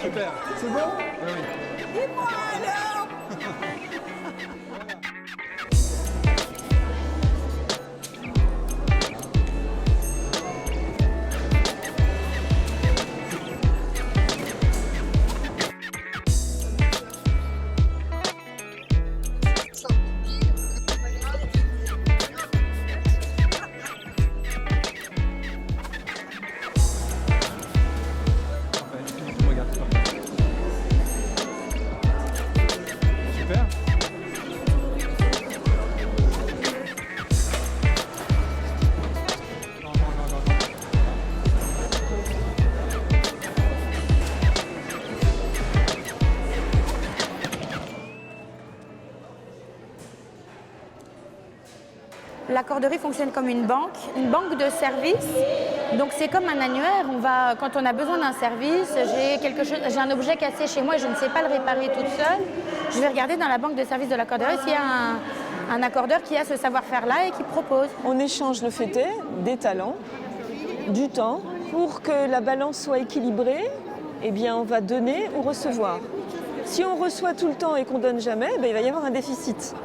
Super. C'est bon? Oui, oui. Et moi alors? Parfait. Je regarde. Super. Non, non, non, non, non. La corderie fonctionne comme une banque de services. Donc c'est comme un annuaire. Quand on a besoin d'un service, j'ai un objet cassé chez moi et je ne sais pas le réparer toute seule, je vais regarder dans la banque de services de la corderie s'il y a un accordeur qui a ce savoir-faire-là et qui propose. On échange, le fait est, des talents, du temps. Pour que la balance soit équilibrée, eh bien, on va donner ou recevoir. Si on reçoit tout le temps et qu'on ne donne jamais, il va y avoir un déficit.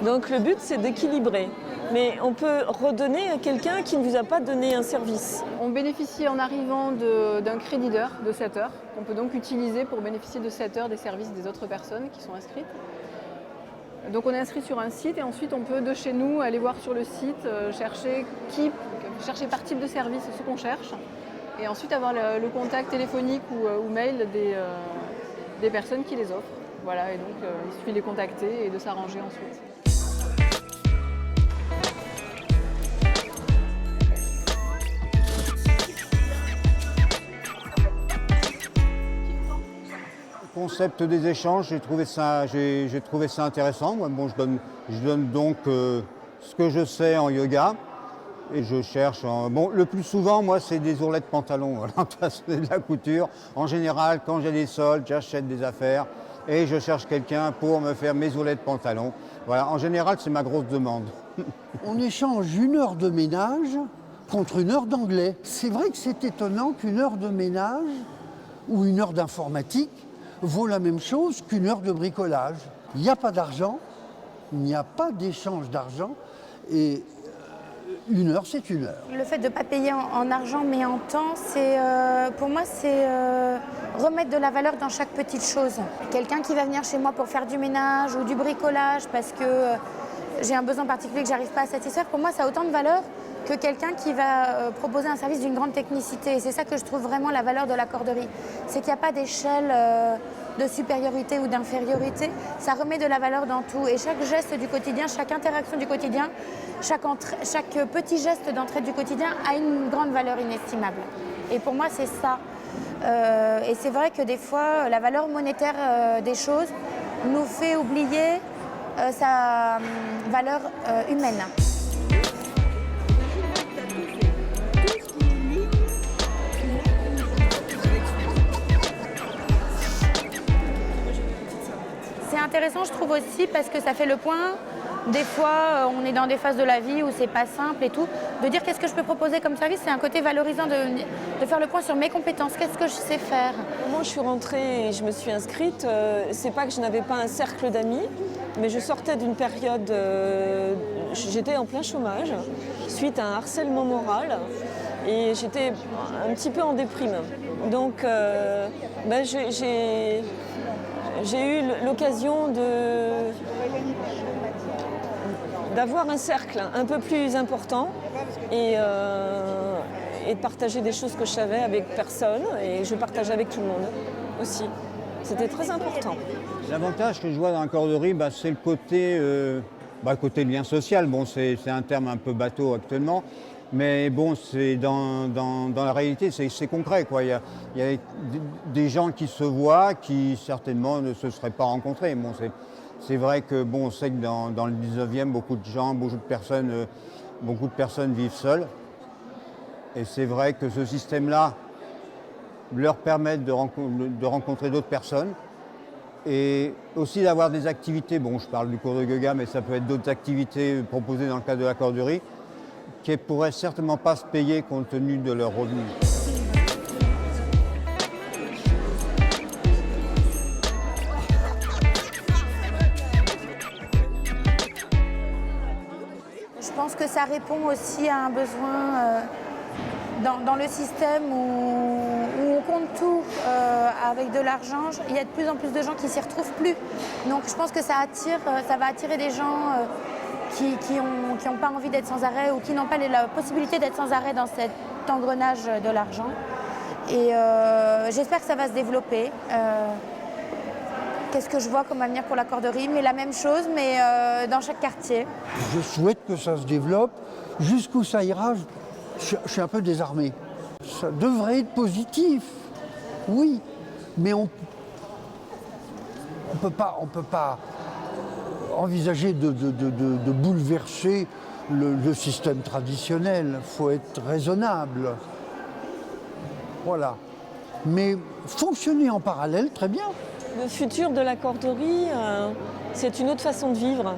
Donc le but, c'est d'équilibrer. Mais on peut redonner à quelqu'un qui ne vous a pas donné un service. On bénéficie en arrivant d'un crédit d'heure de 7 heures, qu'on peut donc utiliser pour bénéficier de 7 heures des services des autres personnes qui sont inscrites. Donc on est inscrit sur un site et ensuite on peut de chez nous aller voir sur le site, chercher par type de service ce qu'on cherche et ensuite avoir le contact téléphonique ou mail des personnes qui les offrent. Voilà, et donc il suffit de les contacter et de s'arranger ensuite. Le concept des échanges, j'ai trouvé ça intéressant. Moi, bon, je donne donc ce que je sais en yoga et je cherche. Bon, le plus souvent, moi, c'est des ourlets de pantalon. Voilà, c'est de la couture. En général, quand j'ai des soldes, j'achète des affaires et je cherche quelqu'un pour me faire mes ourlets de pantalon. Voilà, en général, c'est ma grosse demande. On échange 1 heure de ménage contre 1 heure d'anglais. C'est vrai que c'est étonnant qu'1 heure de ménage ou 1 heure d'informatique vaut la même chose qu'1 heure de bricolage. Il n'y a pas d'argent, il n'y a pas d'échange d'argent et 1 heure, c'est 1 heure. Le fait de ne pas payer en argent mais en temps, pour moi, c'est remettre de la valeur dans chaque petite chose. Quelqu'un qui va venir chez moi pour faire du ménage ou du bricolage parce que j'ai un besoin particulier que je n'arrive pas à satisfaire, pour moi, ça a autant de valeur que quelqu'un qui va proposer un service d'une grande technicité. Et c'est ça que je trouve vraiment la valeur de la corderie. C'est qu'il n'y a pas d'échelle de supériorité ou d'infériorité. Ça remet de la valeur dans tout. Et chaque geste du quotidien, chaque interaction du quotidien, chaque petit geste d'entraide du quotidien a une grande valeur inestimable. Et pour moi, c'est ça. Et c'est vrai que des fois, la valeur monétaire des choses nous fait oublier sa valeur humaine. C'est intéressant, je trouve aussi, parce que ça fait le point. Des fois, on est dans des phases de la vie où c'est pas simple et tout. De dire qu'est-ce que je peux proposer comme service, c'est un côté valorisant de faire le point sur mes compétences. Qu'est-ce que je sais faire? Moi, je suis rentrée et je me suis inscrite. C'est pas que je n'avais pas un cercle d'amis, mais je sortais d'une période. J'étais en plein chômage suite à un harcèlement moral et j'étais un petit peu en déprime. Donc, j'ai eu l'occasion d'avoir un cercle un peu plus important et de partager des choses que je savais avec personne et je partageais avec tout le monde aussi. C'était très important. L'avantage que je vois dans la corderie, c'est le côté lien social. Bon, c'est un terme un peu bateau actuellement, mais bon, c'est dans la réalité, c'est concret, quoi. Il y a des gens qui se voient, qui certainement ne se seraient pas rencontrés. Bon, c'est vrai que on sait que dans le 19e, beaucoup de personnes vivent seules. Et c'est vrai que ce système-là leur permet de rencontrer d'autres personnes et aussi d'avoir des activités. Bon, je parle du cours de yoga, mais ça peut être d'autres activités proposées dans le cadre de la corderie qui ne pourraient certainement pas se payer compte tenu de leurs revenus. ça répond aussi à un besoin dans le système où on compte tout avec de l'argent. Il y a de plus en plus de gens qui s'y retrouvent plus. Donc je pense que ça va attirer des gens qui n'ont pas envie d'être sans arrêt ou qui n'ont pas la possibilité d'être sans arrêt dans cet engrenage de l'argent. Et j'espère que ça va se développer. Qu'est-ce que je vois comme avenir pour la corderie? Mais la même chose, mais dans chaque quartier. Je souhaite que ça se développe. Jusqu'où ça ira, je suis un peu désarmé. Ça devrait être positif, oui, mais on peut pas envisager de bouleverser le système traditionnel. Il faut être raisonnable. Voilà. Mais fonctionner en parallèle, très bien. Le futur de la corderie, c'est une autre façon de vivre.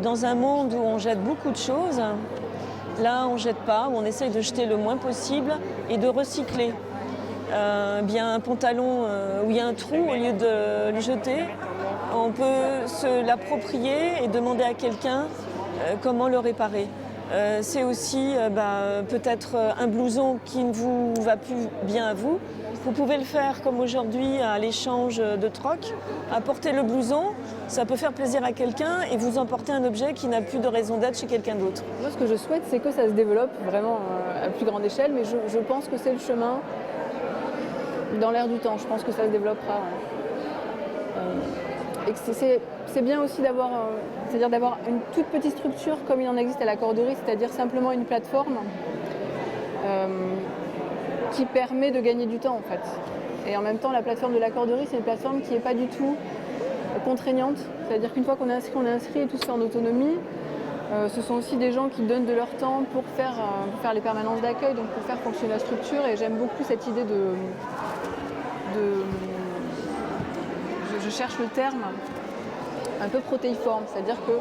Dans un monde où on jette beaucoup de choses, là on ne jette pas, où on essaye de jeter le moins possible et de recycler. Bien un pantalon où il y a un trou, au lieu de le jeter, on peut se l'approprier et demander à quelqu'un comment le réparer. C'est aussi peut-être un blouson qui ne vous va plus bien à vous. Vous pouvez le faire comme aujourd'hui à l'échange de troc. Apporter le blouson, ça peut faire plaisir à quelqu'un et vous emporter un objet qui n'a plus de raison d'être chez quelqu'un d'autre. Moi, ce que je souhaite, c'est que ça se développe vraiment à plus grande échelle, mais je pense que c'est le chemin dans l'air du temps. Je pense que ça se développera. Et que c'est bien aussi d'avoir une toute petite structure comme il en existe à la corderie, c'est-à-dire simplement une plateforme qui permet de gagner du temps en fait. Et en même temps, la plateforme de la corderie, c'est une plateforme qui n'est pas du tout contraignante. C'est-à-dire qu'une fois qu'on est inscrit et tout se fait en autonomie. Ce sont aussi des gens qui donnent de leur temps pour faire les permanences d'accueil, donc pour faire fonctionner la structure. Et j'aime beaucoup cette idée je cherche le terme, un peu protéiforme. C'est-à-dire que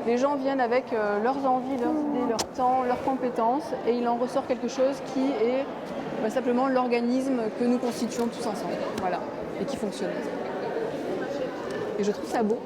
les gens viennent avec leurs envies, leurs idées, leur temps, leurs compétences, et il en ressort quelque chose qui est simplement l'organisme que nous constituons tous ensemble, voilà, et qui fonctionne. Et je trouve ça beau.